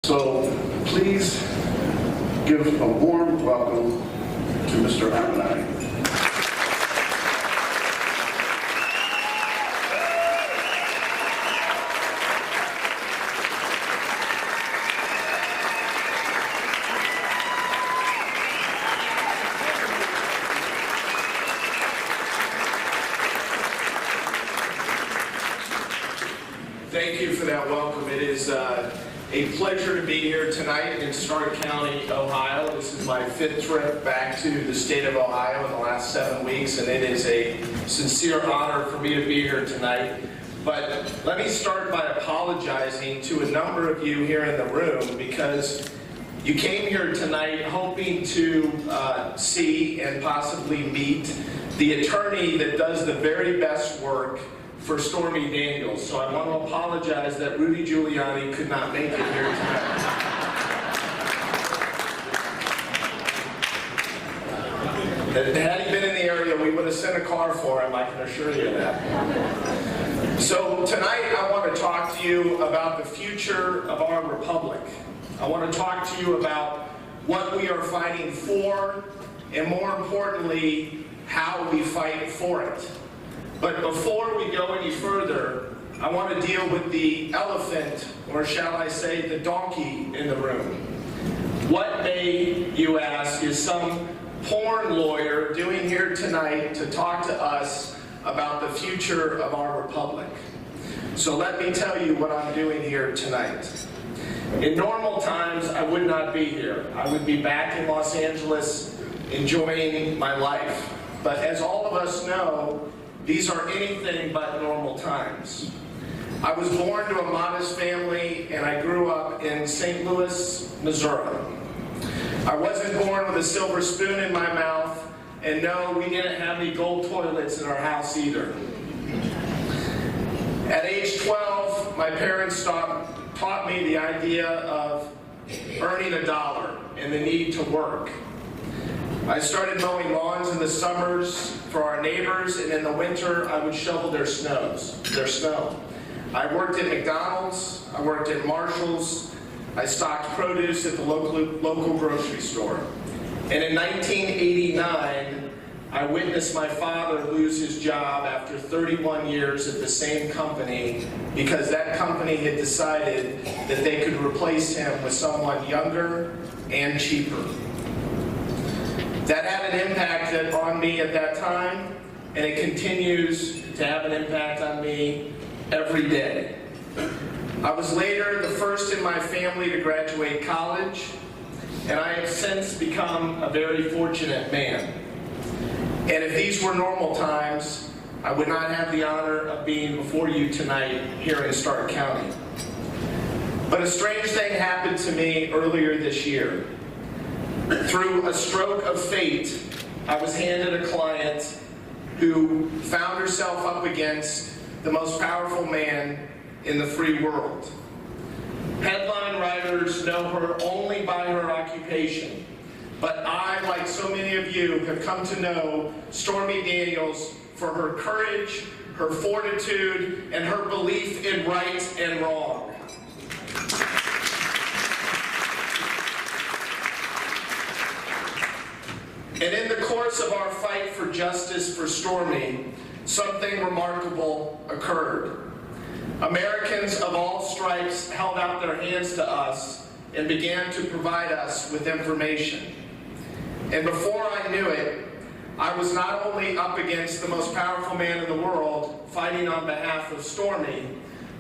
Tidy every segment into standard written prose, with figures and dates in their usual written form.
So please give a warm welcome to Mr. AVENATTI. Thank you for that welcome. It is a pleasure to be here tonight in Stark County, Ohio. This is my 5th trip back to the state of Ohio in the last 7 weeks, and it is a sincere honor for me to be here tonight. But let me start by apologizing to a number of you here in the room because you came here tonight hoping to see and possibly meet the attorney that does the very best work for Stormy Daniels. So I want to apologize that Rudy Giuliani could not make it here tonight. Had he been in the area, we would have sent a car for him, I can assure you that. So tonight I want to talk to you about the future of our republic. I want to talk to you about what we are fighting for, and more importantly, how we fight for it. But before we go any further, I want to deal with the elephant, or shall I say, the donkey in the room. What may, you ask, is some porn lawyer doing here tonight to talk to us about the future of our republic? So let me tell you what I'm doing here tonight. In normal times, I would not be here. I would be back in Los Angeles enjoying my life. But as all of us know, these are anything but normal times. I was born to a modest family and I grew up in St. Louis, Missouri. I wasn't born with a silver spoon in my mouth, and no, we didn't have any gold toilets in our house either. At age 12, my parents taught me the idea of earning a dollar and the need to work. I started mowing lawns in the summers for our neighbors, and in the winter I would shovel their snow. I worked at McDonald's, I worked at Marshall's, I stocked produce at the local grocery store. And in 1989, I witnessed my father lose his job after 31 years at the same company because that company had decided that they could replace him with someone younger and cheaper. That had an impact on me at that time, and it continues to have an impact on me every day. I was later the first in my family to graduate college, and I have since become a very fortunate man. And if these were normal times, I would not have the honor of being before you tonight here in Stark County. But a strange thing happened to me earlier this year. Through a stroke of fate, I was handed a client who found herself up against the most powerful man in the free world. Headline writers know her only by her occupation, but I, like so many of you, have come to know Stormy Daniels for her courage, her fortitude, and her belief in right and wrong. And in the course of our fight for justice for Stormy, something remarkable occurred. Americans of all stripes held out their hands to us and began to provide us with information. And before I knew it, I was not only up against the most powerful man in the world fighting on behalf of Stormy,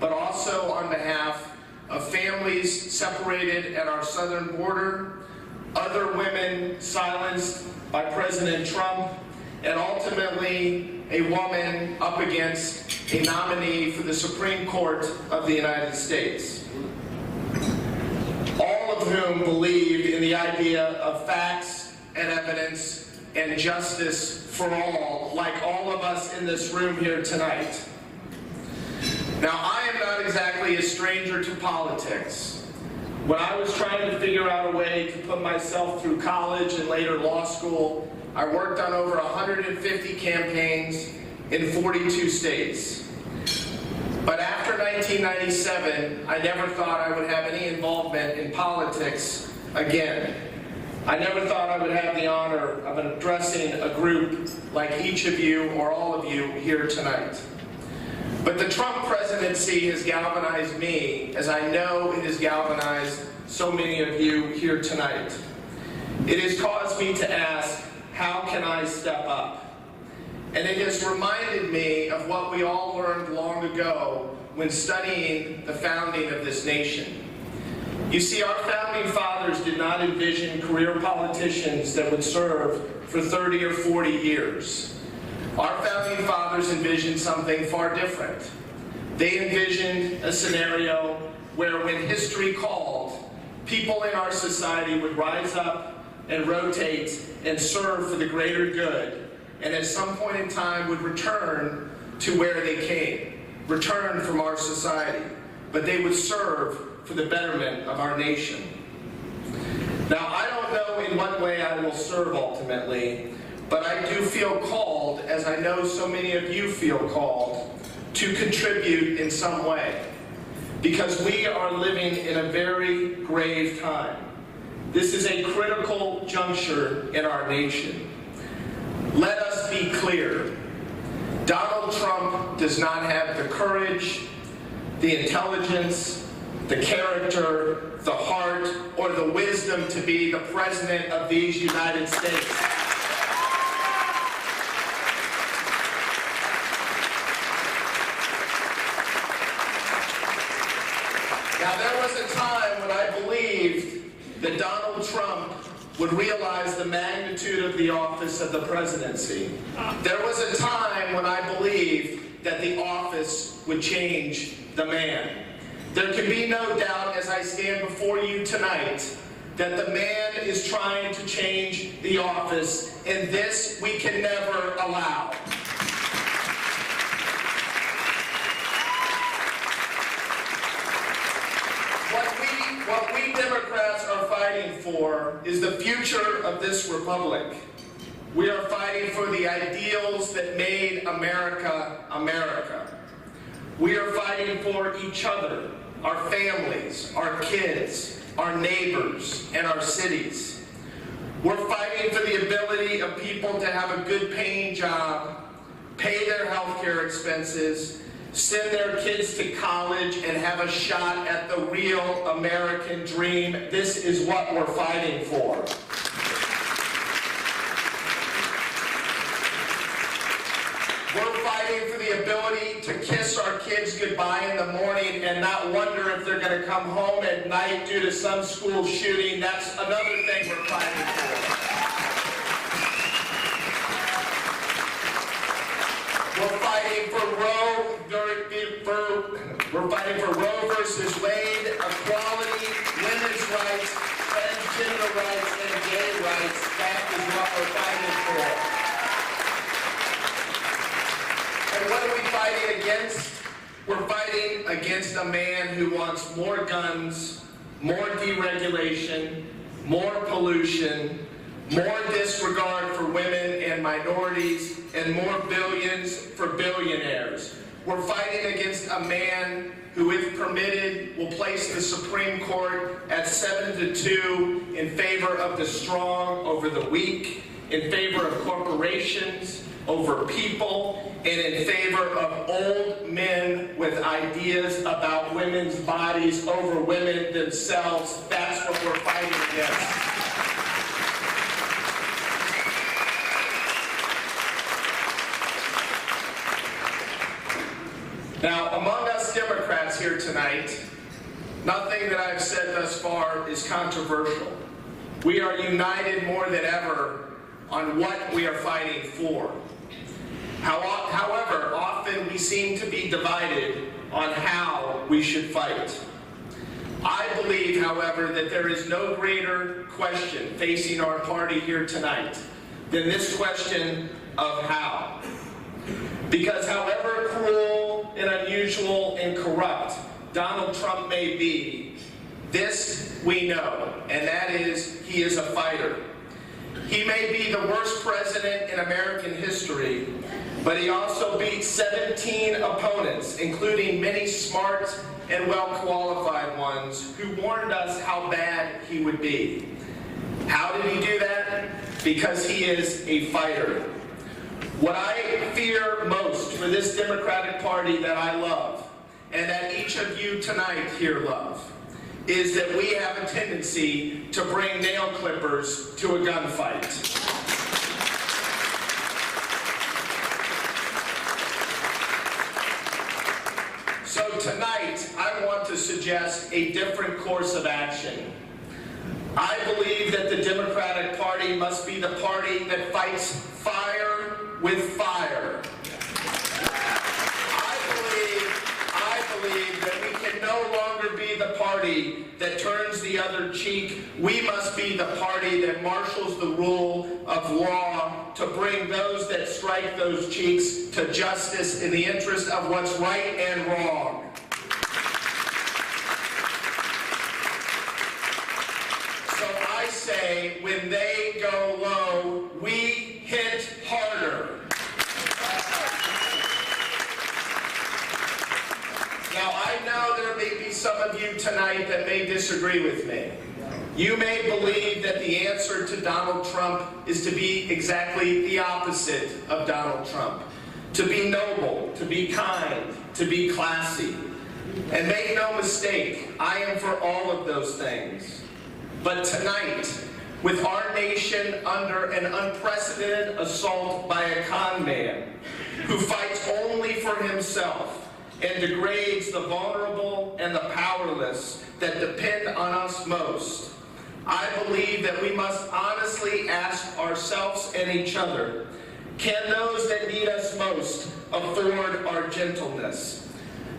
but also on behalf of families separated at our southern border, other women silenced by President Trump, and ultimately a woman up against a nominee for the Supreme Court of the United States. All of whom believed in the idea of facts and evidence and justice for all, like all of us in this room here tonight. Now, I am not exactly a stranger to politics. When I was trying to figure out a way to put myself through college and later law school, I worked on over 150 campaigns in 42 states. But after 1997, I never thought I would have any involvement in politics again. I never thought I would have the honor of addressing a group like each of you or all of you here tonight. But the Trump presidency has galvanized me, as I know it has galvanized so many of you here tonight. It has caused me to ask, how can I step up? And it has reminded me of what we all learned long ago when studying the founding of this nation. You see, our founding fathers did not envision career politicians that would serve for 30 or 40 years. Our founding fathers envisioned something far different. They envisioned a scenario where, when history called, people in our society would rise up and rotate and serve for the greater good, and at some point in time would return to where they came, return from our society, but they would serve for the betterment of our nation. Now, I don't know in what way I will serve ultimately, but I do feel called, as I know so many of you feel called, to contribute in some way, because we are living in a very grave time. This is a critical juncture in our nation. Let us be clear. Donald Trump does not have the courage, the intelligence, the character, the heart, or the wisdom to be the president of these United States. Now, there was a time when I believed that Donald Trump would realize the magnitude of the office of the presidency. There was a time when I believed that the office would change the man. There can be no doubt, as I stand before you tonight, that the man is trying to change the office, and this we can never allow. What we Democrats are fighting for is the future of this republic. We are fighting for the ideals that made America, America. We are fighting for each other, our families, our kids, our neighbors, and our cities. We're fighting for the ability of people to have a good paying job, pay their health care expenses, send their kids to college, and have a shot at the real American dream. This is what we're fighting for. We're fighting for the ability to kiss our kids goodbye in the morning and not wonder if they're going to come home at night due to some school shooting. That's another thing we're fighting for. We're fighting for Roe versus Wade, equality, women's rights, transgender rights, and gay rights. That is what we're fighting for. And what are we fighting against? We're fighting against a man who wants more guns, more deregulation, more pollution, more disregard for women and minorities, and more billions for billionaires. We're fighting against a man who, if permitted, will place the Supreme Court at 7-2 in favor of the strong over the weak, in favor of corporations over people, and in favor of old men with ideas about women's bodies over women themselves. That's what we're fighting against. Now, among us Democrats here tonight, nothing that I've said thus far is controversial. We are united more than ever on what we are fighting for. However, often we seem to be divided on how we should fight. I believe, however, that there is no greater question facing our party here tonight than this question of how. Because however cruel and unusual and corrupt Donald Trump may be, this we know, and that is he is a fighter. He may be the worst president in American history, But he also beat 17 opponents, including many smart and well-qualified ones who warned us how bad he would be. How did he do that? Because he is a fighter. What I fear most for this Democratic Party that I love, and that each of you tonight here love, is that we have a tendency to bring nail clippers to a gunfight. So tonight, I want to suggest a different course of action. I believe that the Democratic Party must be the party that fights fire with fire. I believe that we can no longer be the party that turns the other cheek. We must be the party that marshals the rule of law to bring those that strike those cheeks to justice in the interest of what's right and wrong. So I say, when they go low, we hit harder. Now, I know there may be some of you tonight that may disagree with me. You may believe that the answer to Donald Trump is to be exactly the opposite of Donald Trump. To be noble, to be kind, to be classy. And make no mistake, I am for all of those things. But tonight, with our nation under an unprecedented assault by a con man who fights only for himself and degrades the vulnerable and the powerless that depend on us most, I believe that we must honestly ask ourselves and each other, can those that need us most afford our gentleness?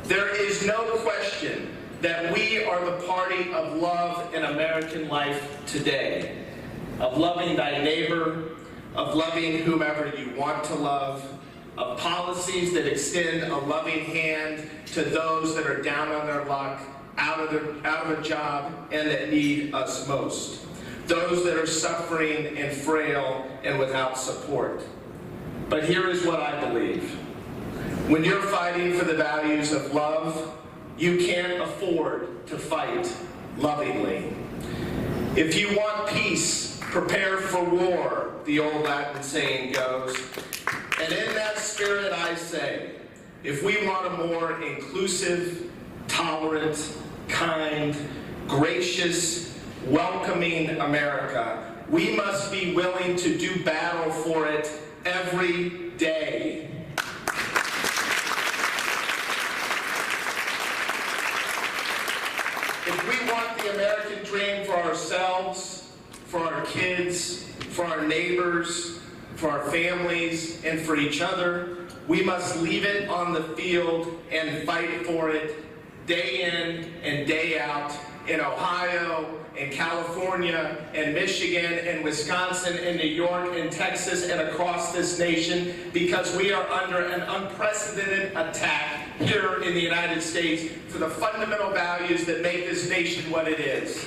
There is no question that we are the party of love in American life today, of loving thy neighbor, of loving whomever you want to love, of policies that extend a loving hand to those that are down on their luck, out of a job, and that need us most. Those that are suffering and frail and without support. But here is what I believe. When you're fighting for the values of love, you can't afford to fight lovingly. If you want peace, prepare for war, the old Latin saying goes. And in that spirit I say, if we want a more inclusive, tolerant, kind, gracious, welcoming America, we must be willing to do battle for it every day. If we want the American dream for ourselves, for our kids, for our neighbors, for our families, and for each other, we must leave it on the field and fight for it day in and day out in Ohio, in California, and Michigan, and Wisconsin, and New York, and Texas, and across this nation, because we are under an unprecedented attack here in the United States for the fundamental values that make this nation what it is.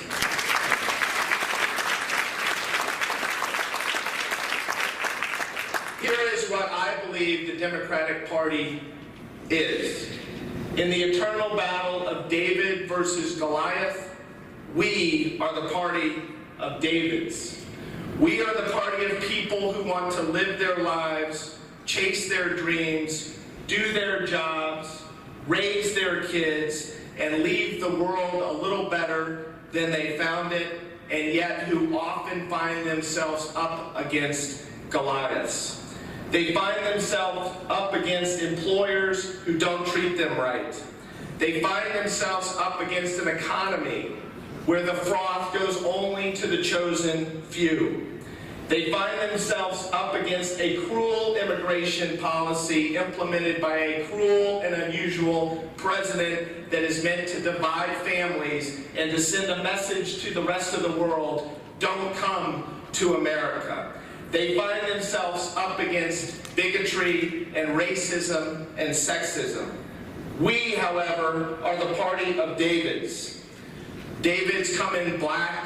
Here is what I believe the Democratic Party is. In the eternal battle of David versus Goliath, we are the party of Davids. We are the party of people who want to live their lives, chase their dreams, do their jobs, raise their kids, and leave the world a little better than they found it, and yet who often find themselves up against Goliaths. They find themselves up against employers who don't treat them right. They find themselves up against an economy where the froth goes only to the chosen few. They find themselves up against a cruel immigration policy implemented by a cruel and unusual president that is meant to divide families and to send a message to the rest of the world, don't come to America. They find themselves up against bigotry and racism and sexism. We, however, are the party of Davids. Davids come in black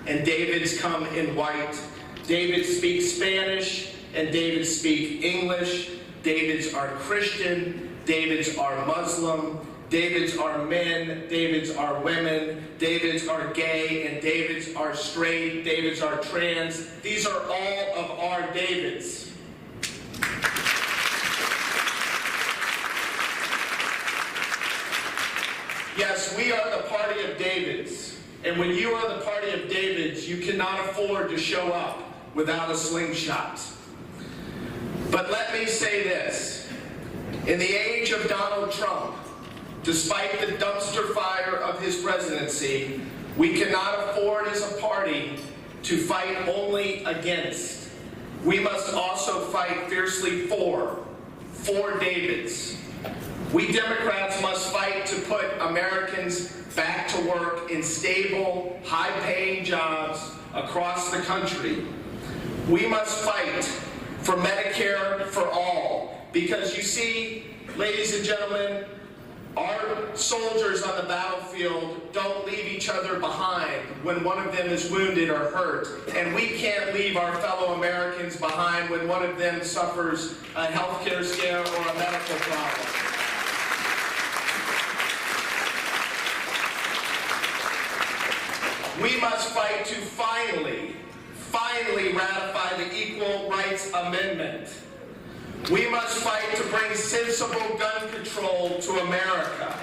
and Davids come in white. Davids speak Spanish and Davids speak English. Davids are Christian, Davids are Muslim, Davids are men, Davids are women, Davids are gay, and Davids are straight, Davids are trans. These are all of our Davids. Yes, we are the party of Davids. And when you are the party of Davids, you cannot afford to show up without a slingshot. But let me say this. In the age of Donald Trump, despite the dumpster fire of his presidency, we cannot afford as a party to fight only against. We must also fight fiercely for Davids. We Democrats must fight to put Americans back to work in stable, high-paying jobs across the country. We must fight for Medicare for all, because you see, ladies and gentlemen, our soldiers on the battlefield don't leave each other behind when one of them is wounded or hurt. And we can't leave our fellow Americans behind when one of them suffers a healthcare scare or a medical problem. We must fight to finally ratify the Equal Rights Amendment. We must fight to bring sensible gun control to America.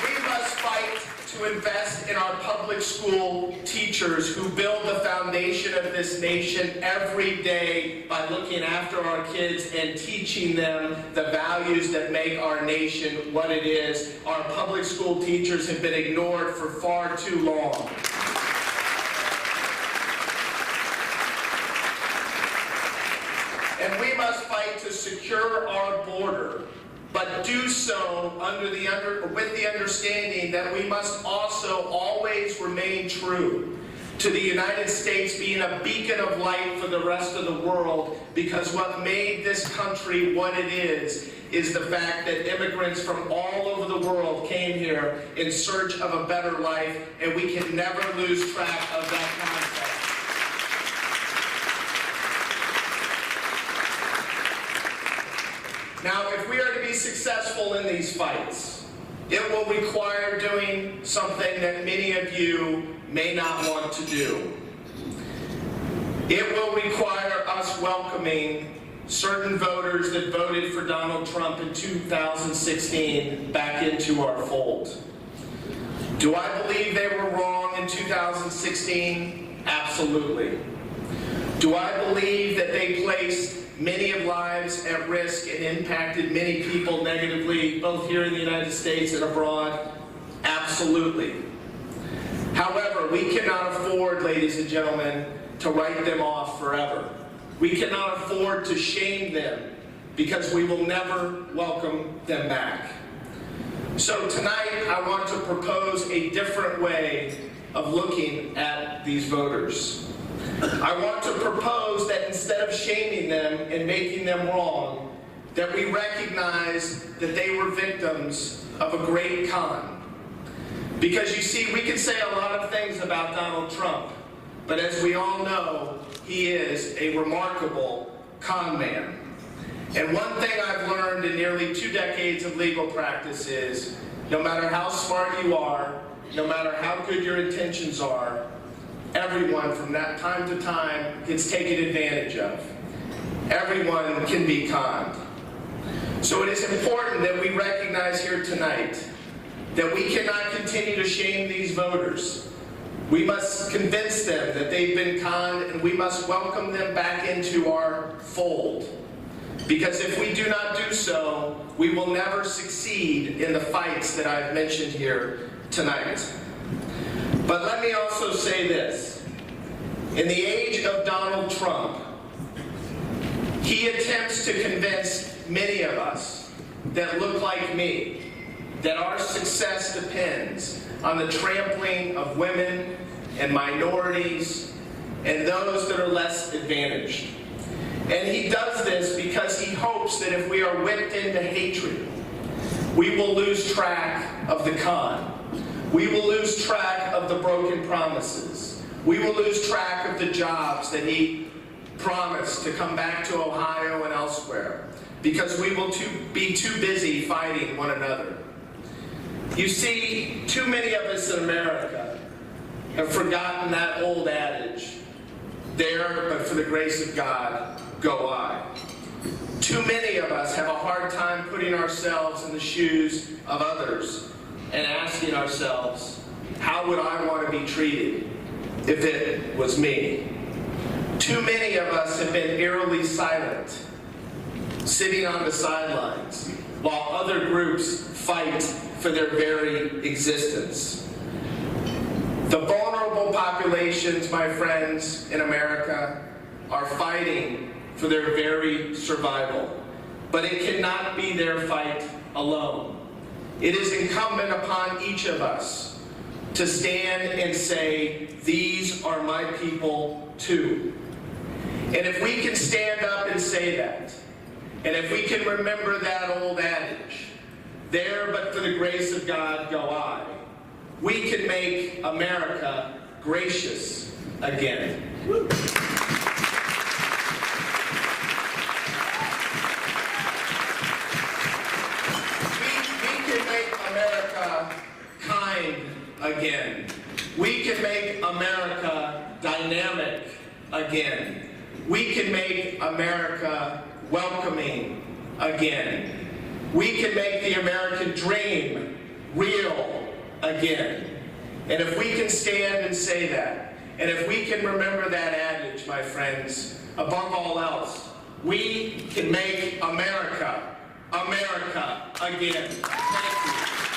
We must fight to invest in our public school teachers who build the foundation of this nation every day by looking after our kids and teaching them the values that make our nation what it is. Our public school teachers have been ignored for far too long. And we must fight to secure our border, but do so with the understanding that we must also always remain true to the United States being a beacon of light for the rest of the world, because what made this country what it is the fact that immigrants from all over the world came here in search of a better life, and we can never lose track of that concept. Now, if we are to be successful in these fights, it will require doing something that many of you may not want to do. It will require us welcoming certain voters that voted for Donald Trump in 2016 back into our fold. Do I believe they were wrong in 2016? Absolutely. Do I believe that they placed many of lives at risk and impacted many people negatively, both here in the United States and abroad? Absolutely. However, we cannot afford, ladies and gentlemen, to write them off forever. We cannot afford to shame them, because we will never welcome them back. So tonight, I want to propose a different way of looking at these voters. I want to propose that instead of shaming them and making them wrong, that we recognize that they were victims of a great con. Because you see, we can say a lot of things about Donald Trump, but as we all know, he is a remarkable con man. And one thing I've learned in nearly 2 decades of legal practice is, no matter how smart you are, no matter how good your intentions are, everyone from that time to time gets taken advantage of. Everyone can be conned. So it is important that we recognize here tonight that we cannot continue to shame these voters. We must convince them that they've been conned, and we must welcome them back into our fold. Because if we do not do so, we will never succeed in the fights that I've mentioned here tonight. But let me also say this. In the age of Donald Trump, he attempts to convince many of us that look like me that our success depends on the trampling of women and minorities and those that are less advantaged. And he does this because he hopes that if we are whipped into hatred, we will lose track of the con. We will lose track of the broken promises. We will lose track of the jobs that he promise to come back to Ohio and elsewhere because we will be too busy fighting one another. You see, too many of us in America have forgotten that old adage, there but for the grace of God go I. Too many of us have a hard time putting ourselves in the shoes of others and asking ourselves, how would I want to be treated if it was me? Too many of us have been eerily silent, sitting on the sidelines, while other groups fight for their very existence. The vulnerable populations, my friends, in America are fighting for their very survival. But it cannot be their fight alone. It is incumbent upon each of us to stand and say, these are my people too. And if we can stand up and say that, and if we can remember that old adage, there but for the grace of God go I, we can make America gracious again. America kind again. We can make America dynamic again. We can make America welcoming again. We can make the American dream real again. And if we can stand and say that, and if we can remember that adage, my friends, above all else, we can make America, America again. Thank you.